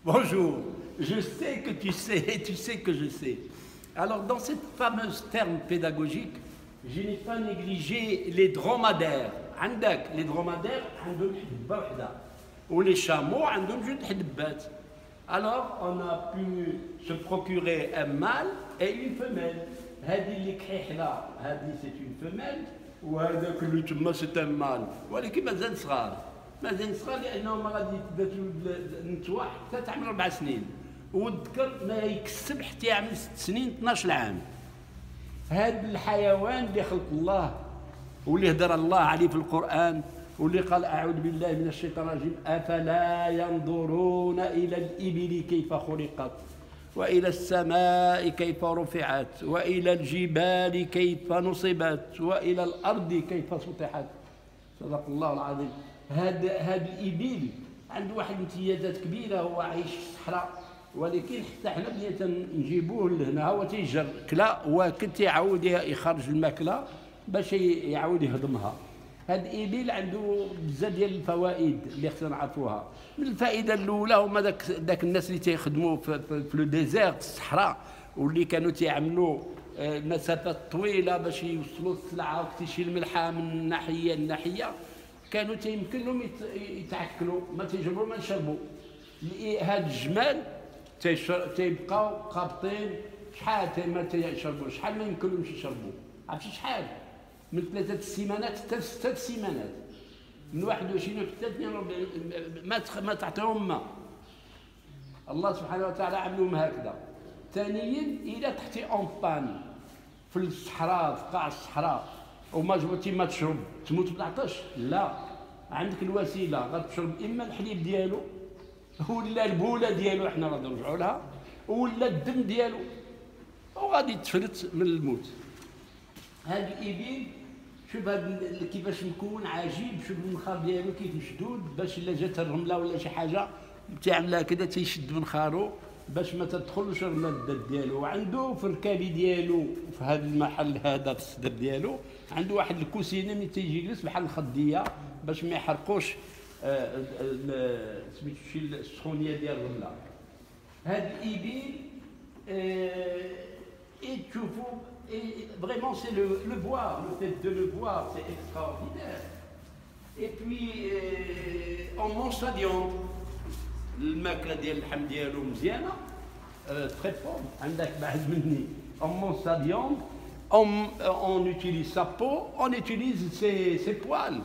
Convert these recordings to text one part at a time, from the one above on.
Bonjour, je sais que tu sais et tu sais que je sais. Alors, dans cette fameuse terme pédagogique, je n'ai pas négligé les dromadaires. عندك les dromadaires عندهم حدبة وحدة ولي chameaux عندهم جوج حدبات. Alors, on a pu se procurer un mâle et une femelle. هذه اللي كحيحلة هذه c'est une femelle وهذاك اللي تما c'est un mâle. ولكن مازال صغار. مازال صغار لأنه ما غادي تباتوا النتوى حتى تعمل 4 سنين. والذكر ما يكسب حتى يعمل 6 سنين 12 عام. هذا الحيوان اللي خلق الله واللي هدر الله عليه في القرآن واللي قال أعوذ بالله من الشيطان الرجيم أفلا ينظرون إلى الإبل كيف خلقت وإلى السماء كيف رفعت وإلى الجبال كيف نصبت وإلى الأرض كيف سطحت. صدق الله العظيم. هاد الإبل عنده واحد الامتيازات كبيرة، هو عايش في الصحراء ولكن حتى حنا بدينا نجيبوه لهنا هو تيجر كلا واكل تيعاود يخرج الماكله باش يعاود يهضمها. هاد الإبل عنده بزاف ديال الفوائد اللي خصنا نعرفوها. من الفائده الاولى هما داك الناس اللي تيخدموا في لو ديزير الصحراء واللي كانوا تيعملوا مسافات طويله باش يوصلوا السلعه وتشيل الملحه من ناحيه لناحيه، كانوا تيمكن لهم يتعكلوا ما تيجربوا ما يشربوا. هاد الجمال تيبقاو قابطين شحال ما تيشربوا، شحال ما يمكن لهمش يشربوا. عرفتي شحال؟ من 3 سيمانات حتى 6 سيمانات، من 21 حتى 42 ما تعطيهم ماء. الله سبحانه وتعالى عملهم هكذا. ثانيا إذا تحتي اون بان في الصحراء في قاع الصحراء وما جبتي ما تشرب تموت بالعطش، لا، عندك الوسيله غتشرب اما الحليب ديالو ولا البوله ديالو حنا غادي نرجعوا لها ولا الدم ديالو وغادي تفلت من الموت. هاد الإبل شوف هاد كيفاش مكون عجيب، شوف المنخار ديالو كيف مشدود باش الا جات الرمله ولا شي حاجه تعملها كذا تيشد منخارو باش ما تدخلش المادة ديالو. وعنده في الركابي ديالو في هذا المحل هذا في الصدر ديالو عنده واحد الكوسينه اللي تيجي يجلس بحال الخديه باش ما يحرقوش سميتو شي السخونيه ديال الرمله. هاد الإبل تشوفوا vraiment c'est le voir, le fait de le voir c'est extraordinaire. Et puis on mange sa viande. الماكله ديال اللحم ديالو مزيانه très pauvre. عندك بعد مني on mange sa viande, on utilise sa peau, on utilise ses poils.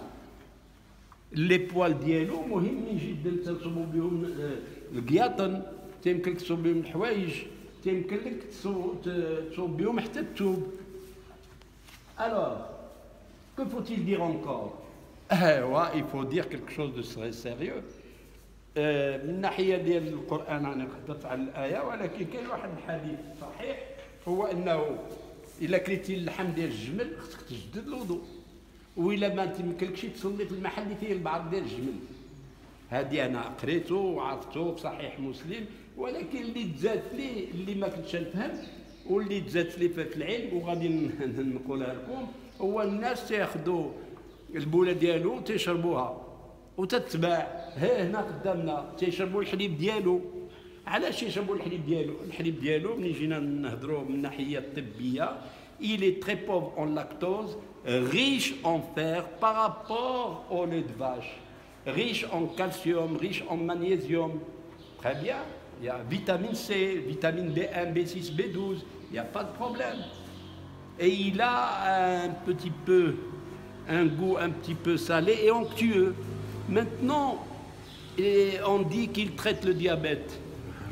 les poils ديالو مهمين جدا تصوبوا بهم القياطن، تيمكن تصوب بهم الحوايج، تيمكن لك تصوب بهم حتى الثوب. alors que faut-il dire encore? il faut dire quelque chose de très sérieux. من الناحيه ديال القران انا هضرت على الايه، ولكن كاين واحد الحديث صحيح هو انه الا كليتي اللحم ديال الجمل خصك تجدد الوضوء، والا ما تمكنلكش تصلي في المحل اللي فيه البعض ديال الجمل. هذه انا قريته وعرفته في صحيح مسلم، ولكن اللي تزاد لي اللي ما كنتش نفهم واللي تزاد لي في العلم وغادي نقولها لكم، هو الناس تياخذوا البوله ديالو تيشربوها وتتباع هنا قدامنا تيشربوا الحليب ديالو. علاش يشربوا الحليب ديالو؟ الحليب ديالو ملي جينا نهضروا من الناحيه الطبيه il est très pauvre en lactose, riche en fer par rapport au lait de vache, riche en calcium, riche en magnésium. Très bien, il y a vitamine C, vitamine B1, B6, B12, il n'y a pas de problème. Et il a un goût un petit peu salé et onctueux. Maintenant, on dit qu'il traite le diabète.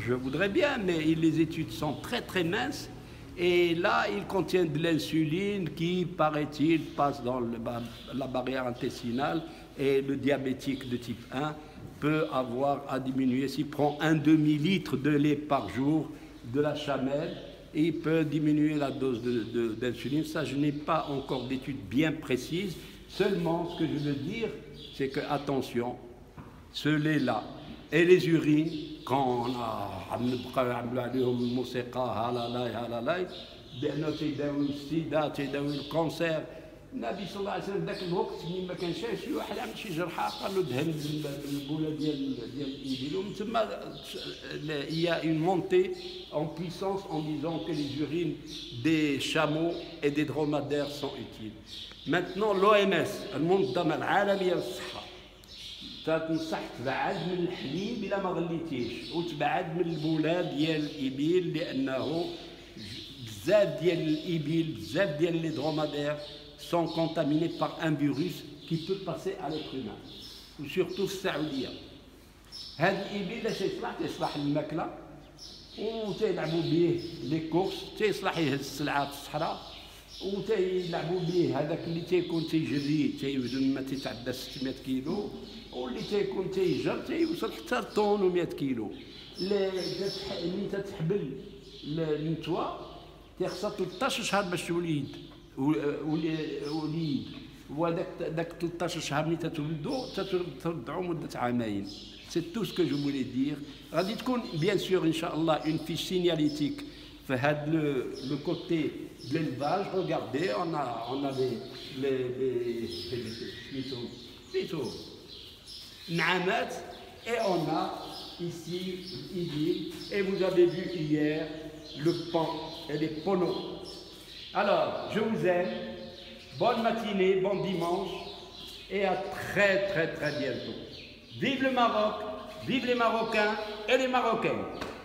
Je voudrais bien, mais les études sont très très minces. Et là, il contient de l'insuline qui, paraît-il, passe dans la barrière intestinale. Et le diabétique de type 1 peut avoir à diminuer. S'il prend un demi-litre de lait par jour de la chamelle, il peut diminuer la dose d'insuline. Ça, je n'ai pas encore d'études bien précises. Seulement, ce que je veux dire, c'est que, attention, ce lait-là et les urines, quand on a le cancer, النبي صلى الله عليه وسلم ذاك الوقت ملي ما كانش شي واحد عمل شي جرحى قال له دهن البوله ديال الإبل ومن تما il y a une montée en puissance en disant que les urines des chameaux et des dromadaires sont utiles. Maintenant l'OMS المنظمة العالمية للصحة تنصح تبعد من الحليب إلا ما غليتيش وتبعد من البوله ديال الإبل لأنه بزاف ديال الإبل بزاف ديال لي dromadaires sont contaminés par un virus qui peut passer à l'être humain وsurtout في السعودية. هاد الإبل لاش يصلح الماكلة وتيلعبوا به لي كورس تيصلح يهز السلعة في الصحراء وتيلعبوا به هذاك اللي تيكون تيجري تيوزن ما تيتعدى 600 كيلو واللي تيكون تيجر تيوصل حتى طون و100 كيلو. اللي تتحبل النتوى تيخصها 13 شهر باش توليد وليد وهذاك 13 شهر ملي تتولدو ترضعو مده عامين. C'est tout ce que je voulais dire. غادي تكون bien sûr ان شاء الله une fiche signalétique في هذا le côté de l'élevage. Regardez, on a les نعامات et on a ici l'idylle et vous avez vu hier le pan et les poneaux. Alors, je vous aime, bonne matinée, bon dimanche et à très très très bientôt. Vive le Maroc, vive les Marocains et les Marocaines.